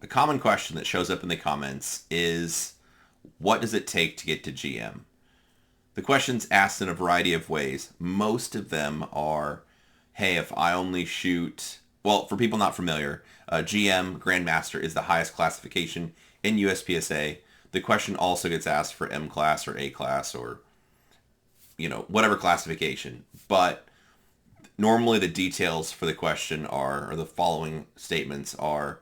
A common question that shows up in the comments is, what does it take to get to GM? The question's asked in a variety of ways. Most of them are, hey, if I only shoot, well, for people not familiar, GM, Grandmaster, is the highest classification in USPSA. The question also gets asked for M class or A class or, whatever classification. But normally the details for the question are, or the following statements are,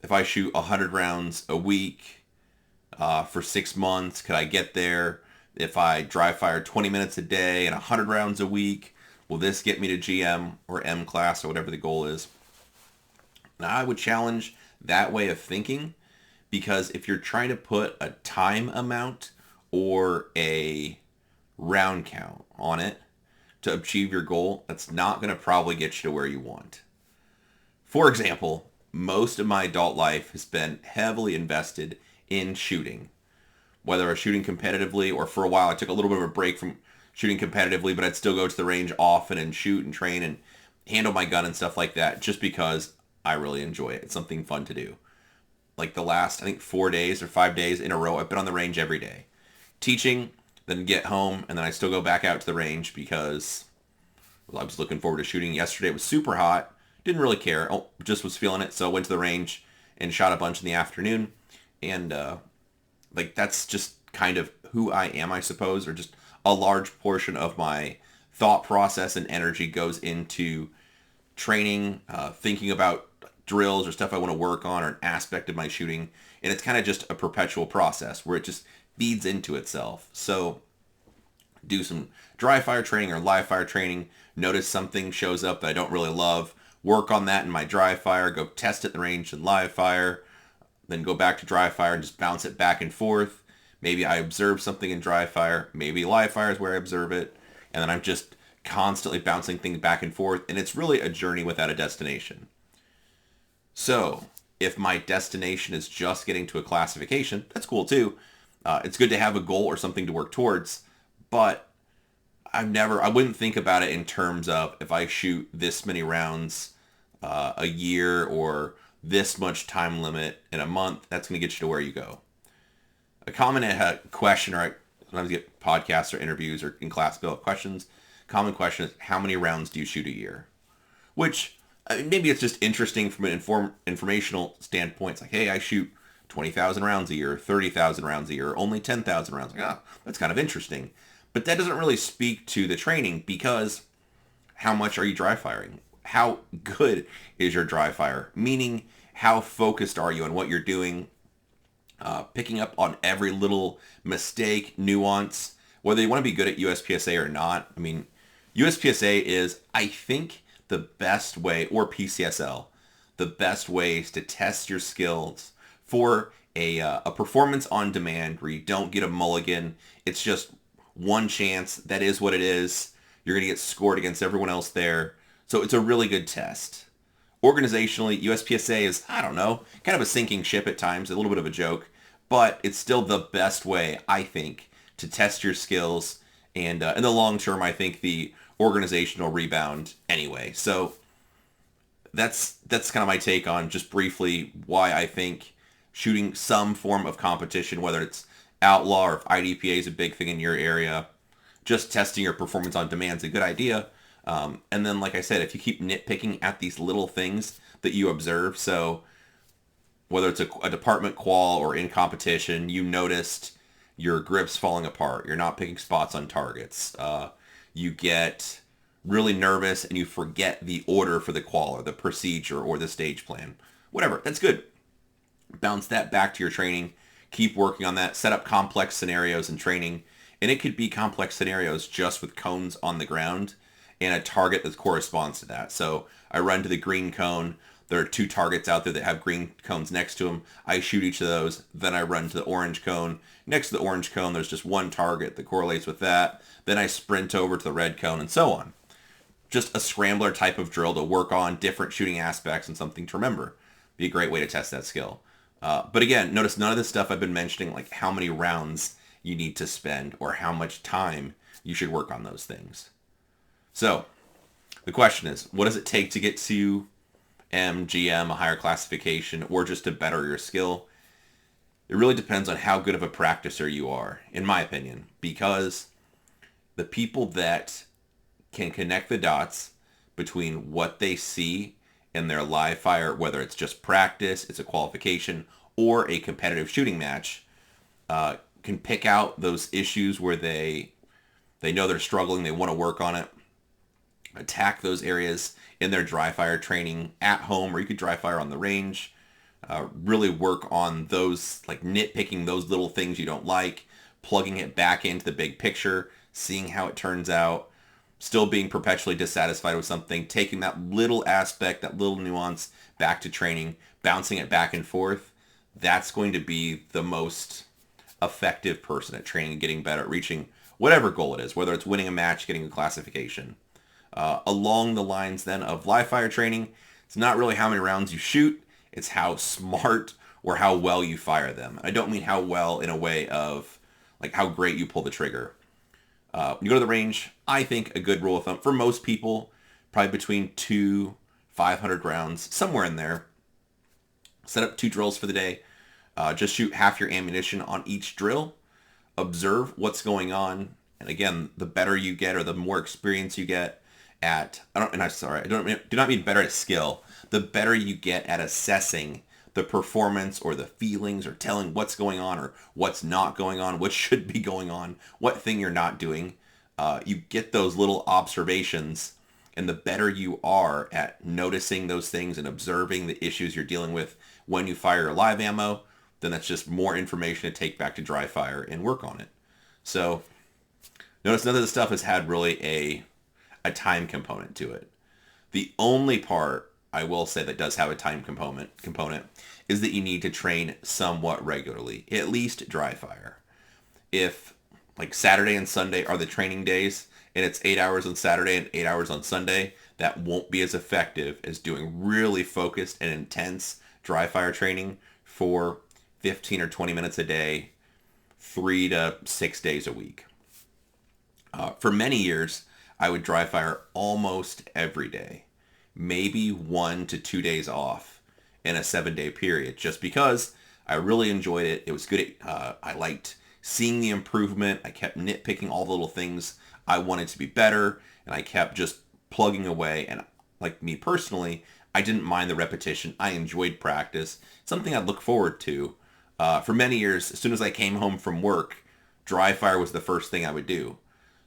if I shoot 100 rounds a week for 6 months, could I get there? If I dry fire 20 minutes a day and 100 rounds a week, will this get me to GM or M class or whatever the goal is? Now, I would challenge that way of thinking, because if you're trying to put a time amount or a round count on it to achieve your goal, that's not going to probably get you to where you want. For example, most of my adult life has been heavily invested in shooting. Whether I was shooting competitively, or for a while I took a little bit of a break from shooting competitively, but I'd still go to the range often and shoot and train and handle my gun and stuff like that, just because I really enjoy it. It's something fun to do. Like the last, I think 4 days or 5 days in a row, I've been on the range every day. Teaching, then get home, and then I still go back out to the range because I was looking forward to shooting. Yesterday it was super hot. Didn't really care. Just was feeling it. So I went to the range and shot a bunch in the afternoon. And that's just kind of who I am, I suppose, or just a large portion of my thought process and energy goes into training, thinking about drills or stuff I want to work on or an aspect of my shooting. And it's kind of just a perpetual process where it just feeds into itself. So do some dry fire training or live fire training, notice something shows up that I don't really love, work on that in my dry fire, go test it in the range and live fire, then go back to dry fire and just bounce it back and forth. Maybe I observe something in dry fire, maybe live fire is where I observe it, and then I'm just constantly bouncing things back and forth, and it's really a journey without a destination. So if my destination is just getting to a classification, that's cool too. It's good to have a goal or something to work towards, but I wouldn't think about it in terms of if I shoot this many rounds a year or this much time limit in a month, that's going to get you to where you go. A common question, or I sometimes get podcasts or interviews or in class questions, common question is, how many rounds do you shoot a year? Which, maybe it's just interesting from an informational standpoint. It's like, hey, I shoot 20,000 rounds a year, 30,000 rounds a year, only 10,000 rounds. Like, that's kind of interesting. But that doesn't really speak to the training, because how much are you dry firing? How good is your dry fire? Meaning, how focused are you on what you're doing? Picking up on every little mistake, nuance, whether you want to be good at USPSA or not. I mean, USPSA is, I think, the best way, or PCSL, the best ways to test your skills for a performance on demand where you don't get a mulligan. It's just one chance. That is what it is. You're going to get scored against everyone else there. So it's a really good test. Organizationally, USPSA is, I don't know, kind of a sinking ship at times, a little bit of a joke, but it's still the best way, I think, to test your skills. And in the long term, I think the organizational rebound anyway. So that's kind of my take on, just briefly, why I think shooting some form of competition, whether it's outlaw or if IDPA is a big thing in your area, just testing your performance on demand is a good idea. And then, like I said, if you keep nitpicking at these little things that you observe, so whether it's a department qual or in competition, you noticed your grips falling apart, you're not picking spots on targets, you get really nervous and you forget the order for the qual or the procedure or the stage plan, whatever, that's good. Bounce that back to your training, keep working on that, set up complex scenarios in training, and it could be complex scenarios just with cones on the ground and a target that corresponds to that. So I run to the green cone. There are 2 targets out there that have green cones next to them. I shoot each of those. Then I run to the orange cone. Next to the orange cone, there's just one target that correlates with that. Then I sprint over to the red cone and so on. Just a scrambler type of drill to work on different shooting aspects and something to remember. Be a great way to test that skill. But again, notice none of the stuff I've been mentioning, like how many rounds you need to spend or how much time you should work on those things. So the question is, what does it take to get to GM, a higher classification, or just to better your skill. It really depends on how good of a practicer you are, in my opinion, because the people that can connect the dots between what they see in their live fire, whether it's just practice, it's a qualification, or a competitive shooting match, can pick out those issues where they know they're struggling, they want to work on it, attack those areas in their dry fire training at home, or you could dry fire on the range. Really work on those, like nitpicking those little things you don't like, plugging it back into the big picture, seeing how it turns out, still being perpetually dissatisfied with something, taking that little aspect, that little nuance back to training, bouncing it back and forth. That's going to be the most effective person at training and getting better at reaching whatever goal it is, whether it's winning a match, getting a classification. Along the lines then of live fire training, it's not really how many rounds you shoot, it's how smart or how well you fire them. I don't mean how well in a way of like how great you pull the trigger. When you go to the range, I think a good rule of thumb for most people, probably between 500 rounds, somewhere in there. Set up 2 drills for the day. Just shoot half your ammunition on each drill. Observe what's going on. And again, the better you get or the more experience you get at, do not mean better at skill. The better you get at assessing the performance or the feelings or telling what's going on or what's not going on, what should be going on, what thing you're not doing. You get those little observations, and the better you are at noticing those things and observing the issues you're dealing with when you fire your live ammo, then that's just more information to take back to dry fire and work on it. So notice none of this stuff has had really a time component to it. The only part I will say that does have a time component is that you need to train somewhat regularly, at least dry fire. If like Saturday and Sunday are the training days and it's 8 hours on Saturday and 8 hours on Sunday, that won't be as effective as doing really focused and intense dry fire training for 15 or 20 minutes a day, 3 to 6 days a week. For many years, I would dry fire almost every day, maybe 1 to 2 days off in a 7-day period, just because I really enjoyed it. It was good. I liked seeing the improvement. I kept nitpicking all the little things I wanted to be better, and I kept just plugging away. And like me personally, I didn't mind the repetition. I enjoyed practice, something I'd look forward to. For many years, as soon as I came home from work, dry fire was the first thing I would do.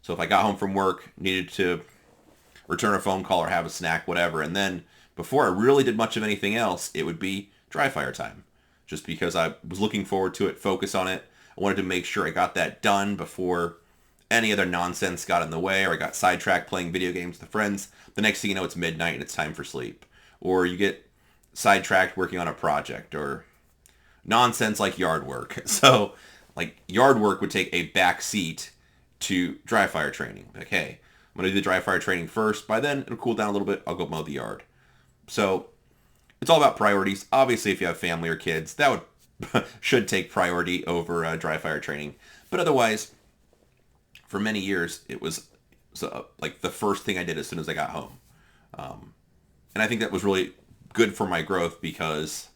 So if I got home from work, needed to return a phone call or have a snack, whatever, and then before I really did much of anything else, it would be dry fire time. Just because I was looking forward to it, focus on it. I wanted to make sure I got that done before any other nonsense got in the way or I got sidetracked playing video games with friends. The next thing you know, it's midnight and it's time for sleep. Or you get sidetracked working on a project or nonsense like yard work. So like yard work would take a back seat to dry fire training. Like, hey, I'm going to do the dry fire training first. By then, it'll cool down a little bit. I'll go mow the yard. So it's all about priorities. Obviously, if you have family or kids, that would should take priority over dry fire training. But otherwise, for many years, it was like the first thing I did as soon as I got home. And I think that was really good for my growth because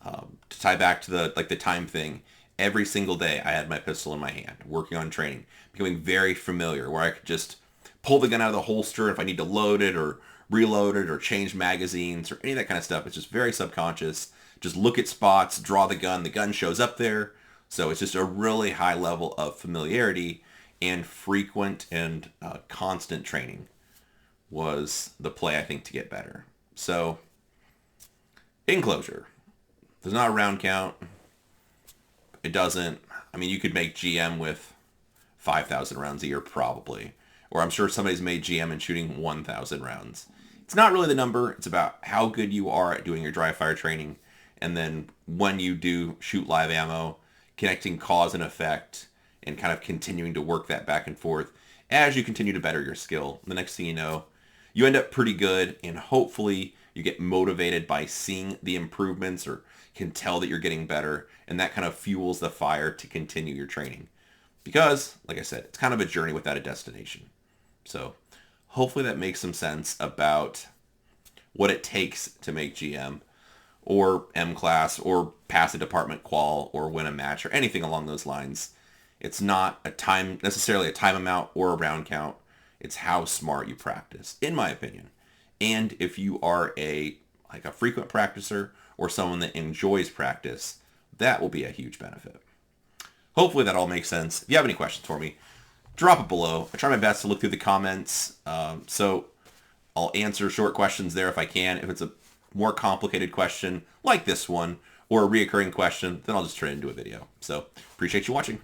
to tie back to the time thing, every single day I had my pistol in my hand, working on training, becoming very familiar where I could just pull the gun out of the holster if I need to load it or reload it or change magazines or any of that kind of stuff. It's just very subconscious. Just look at spots, draw the gun shows up there. So it's just a really high level of familiarity, and frequent and constant training was the play, I think, to get better. So in closure, there's not a round count. It doesn't. I mean, you could make GM with 5,000 rounds a year probably. Or I'm sure somebody's made GM and shooting 1,000 rounds. It's not really the number. It's about how good you are at doing your dry fire training. And then when you do shoot live ammo, connecting cause and effect and kind of continuing to work that back and forth as you continue to better your skill. The next thing you know, you end up pretty good, and hopefully you get motivated by seeing the improvements or can tell that you're getting better, and that kind of fuels the fire to continue your training. Because, like I said, it's kind of a journey without a destination. So hopefully that makes some sense about what it takes to make GM or M class or pass a department qual or win a match or anything along those lines. It's not necessarily a time amount or a round count. It's how smart you practice, in my opinion. And if you are a frequent practicer or someone that enjoys practice, that will be a huge benefit. Hopefully that all makes sense. If you have any questions for me, drop it below. I try my best to look through the comments, so I'll answer short questions there if I can. If it's a more complicated question like this one or a reoccurring question, then I'll just turn it into a video. So appreciate you watching.